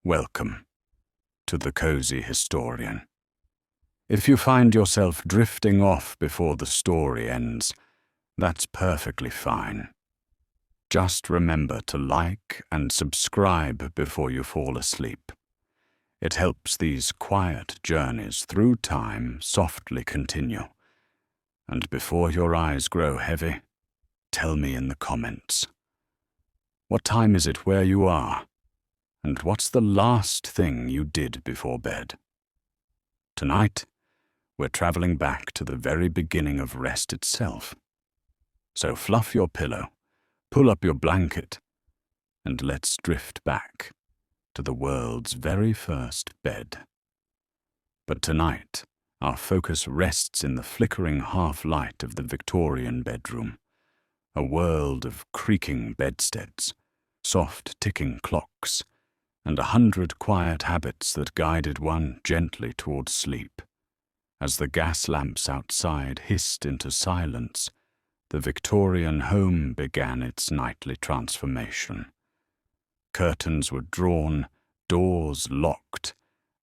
Welcome to the Cozy Historian. If you find yourself drifting off before the story ends, that's perfectly fine. Just remember to like and subscribe before you fall asleep. It helps these quiet journeys through time softly continue. And before your eyes grow heavy, tell me in the comments. What time is it where you are? And what's the last thing you did before bed? Tonight, we're traveling back to the very beginning of rest itself. So fluff your pillow, pull up your blanket, and let's drift back to the world's very first bed. But tonight, our focus rests in the flickering half-light of the Victorian bedroom, a world of creaking bedsteads, soft ticking clocks, and 100 quiet habits that guided one gently towards sleep. As the gas lamps outside hissed into silence, the Victorian home began its nightly transformation. Curtains were drawn, doors locked,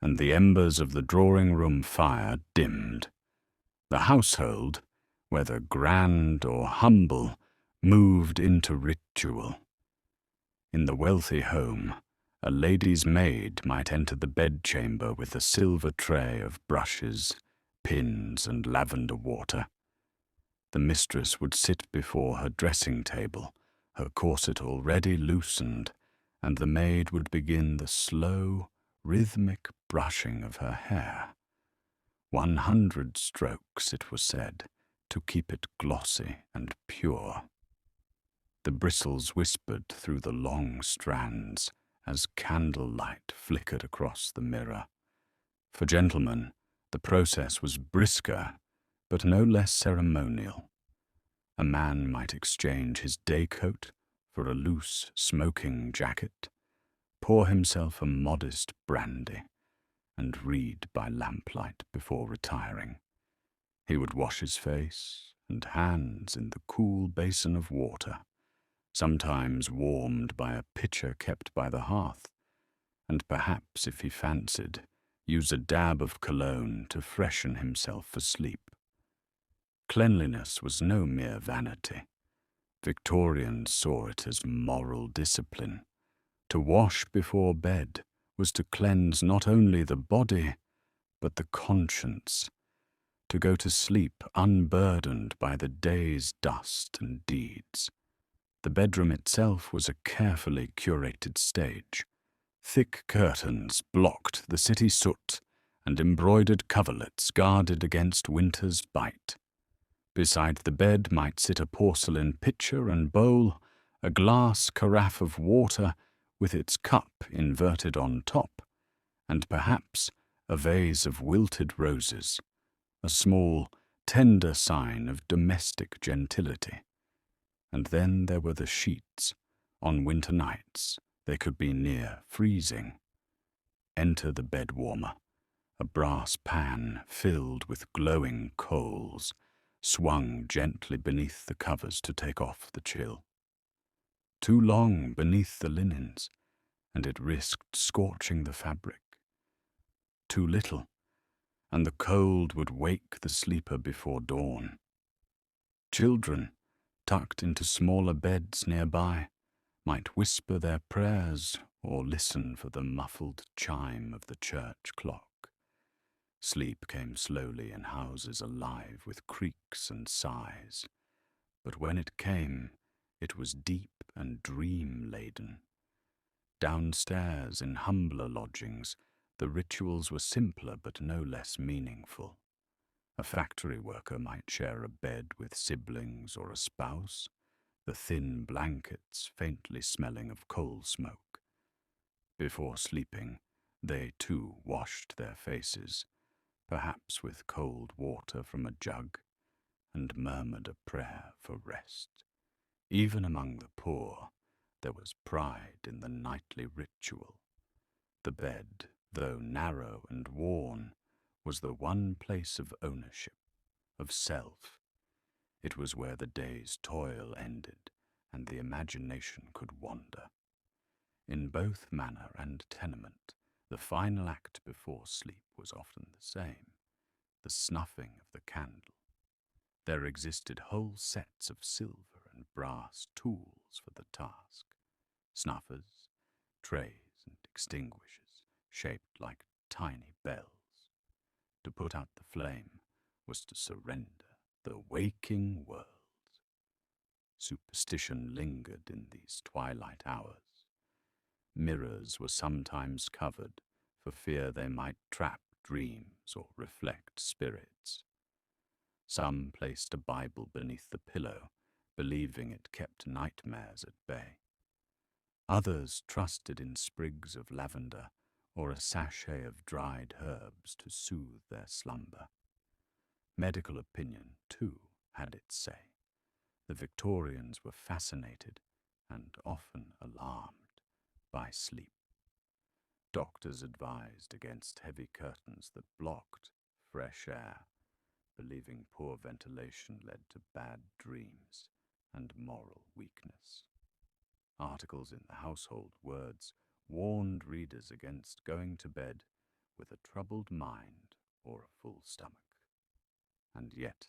and the embers of the drawing-room fire dimmed. The household, whether grand or humble, moved into ritual. In the wealthy home, a lady's maid might enter the bedchamber with a silver tray of brushes, pins, and lavender water. The mistress would sit before her dressing table, her corset already loosened, and the maid would begin the slow, rhythmic brushing of her hair. 100 strokes, it was said, to keep it glossy and pure. The bristles whispered through the long strands as candlelight flickered across the mirror. For gentlemen, the process was brisker, but no less ceremonial. A man might exchange his day coat for a loose smoking jacket, pour himself a modest brandy, and read by lamplight before retiring. He would wash his face and hands in the cool basin of water, sometimes warmed by a pitcher kept by the hearth, and perhaps, if he fancied, use a dab of cologne to freshen himself for sleep. Cleanliness was no mere vanity. Victorians saw it as moral discipline. To wash before bed was to cleanse not only the body, but the conscience, to go to sleep unburdened by the day's dust and deeds. The bedroom itself was a carefully curated stage. Thick curtains blocked the city soot, and embroidered coverlets guarded against winter's bite. Beside the bed might sit a porcelain pitcher and bowl, a glass carafe of water with its cup inverted on top, and perhaps a vase of wilted roses, a small, tender sign of domestic gentility. And then there were the sheets. On winter nights, they could be near freezing. Enter the bed warmer, a brass pan filled with glowing coals, swung gently beneath the covers to take off the chill. Too long beneath the linens, and it risked scorching the fabric. Too little, and the cold would wake the sleeper before dawn. Children, tucked into smaller beds nearby, might whisper their prayers or listen for the muffled chime of the church clock. Sleep came slowly in houses alive with creaks and sighs, but when it came, it was deep and dream-laden. Downstairs in humbler lodgings, the rituals were simpler but no less meaningful. A factory worker might share a bed with siblings or a spouse, the thin blankets faintly smelling of coal smoke. Before sleeping, they too washed their faces, perhaps with cold water from a jug, and murmured a prayer for rest. Even among the poor, there was pride in the nightly ritual. The bed, though narrow and worn, was the one place of ownership, of self. It was where the day's toil ended and the imagination could wander. In both manor and tenement, the final act before sleep was often the same, the snuffing of the candle. There existed whole sets of silver and brass tools for the task, snuffers, trays and extinguishers shaped like tiny bells. To put out the flame was to surrender the waking world. Superstition lingered in these twilight hours. Mirrors were sometimes covered for fear they might trap dreams or reflect spirits. Some placed a Bible beneath the pillow, believing it kept nightmares at bay. Others trusted in sprigs of lavender or a sachet of dried herbs to soothe their slumber. Medical opinion, too, had its say. The Victorians were fascinated and often alarmed by sleep. Doctors advised against heavy curtains that blocked fresh air, believing poor ventilation led to bad dreams and moral weakness. Articles in the household words warned readers against going to bed with a troubled mind or a full stomach. And yet,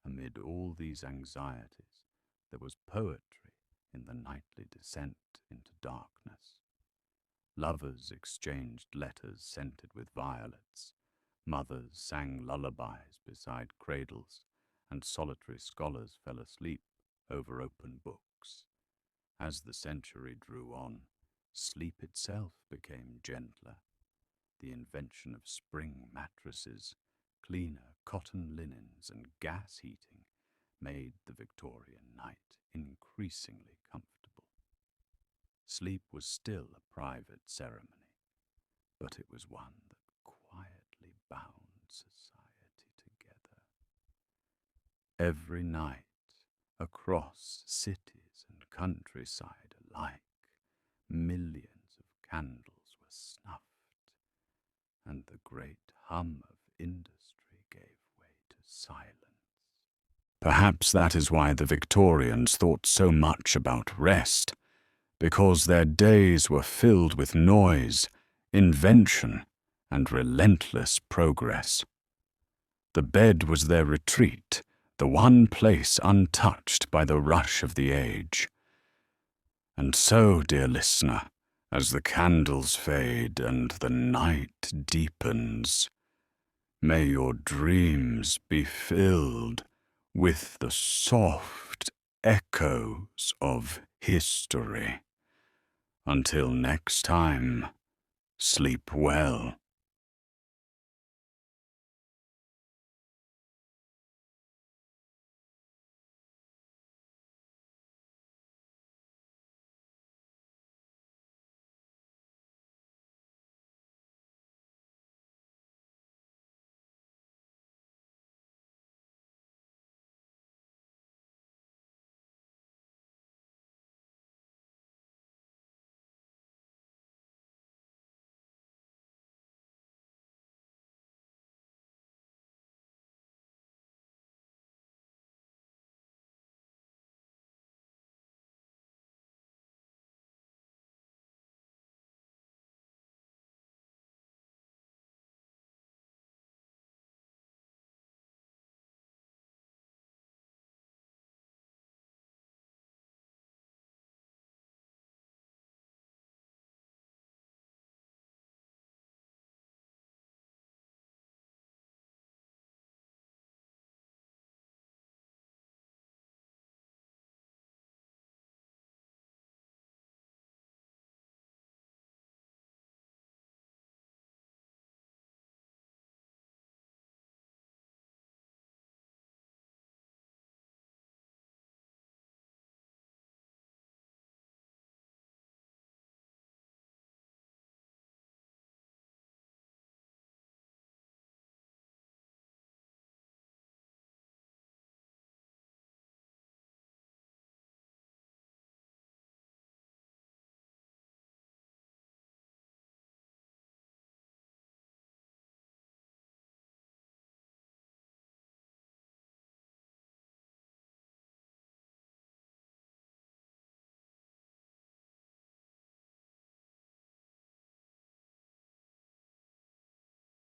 amid all these anxieties, there was poetry in the nightly descent into darkness. Lovers exchanged letters scented with violets. Mothers sang lullabies beside cradles, and solitary scholars fell asleep over open books. As the century drew on, sleep itself became gentler. The invention of spring mattresses, cleaner cotton linens, and gas heating made the Victorian night increasingly comfortable. Sleep was still a private ceremony, but it was one that quietly bound society together. Every night, across cities and countryside alike, millions of candles were snuffed, and the great hum of industry gave way to silence. Perhaps that is why the Victorians thought so much about rest, because their days were filled with noise, invention, and relentless progress. The bed was their retreat, the one place untouched by the rush of the age. And so, dear listener, as the candles fade and the night deepens, may your dreams be filled with the soft echoes of history. Until next time, sleep well.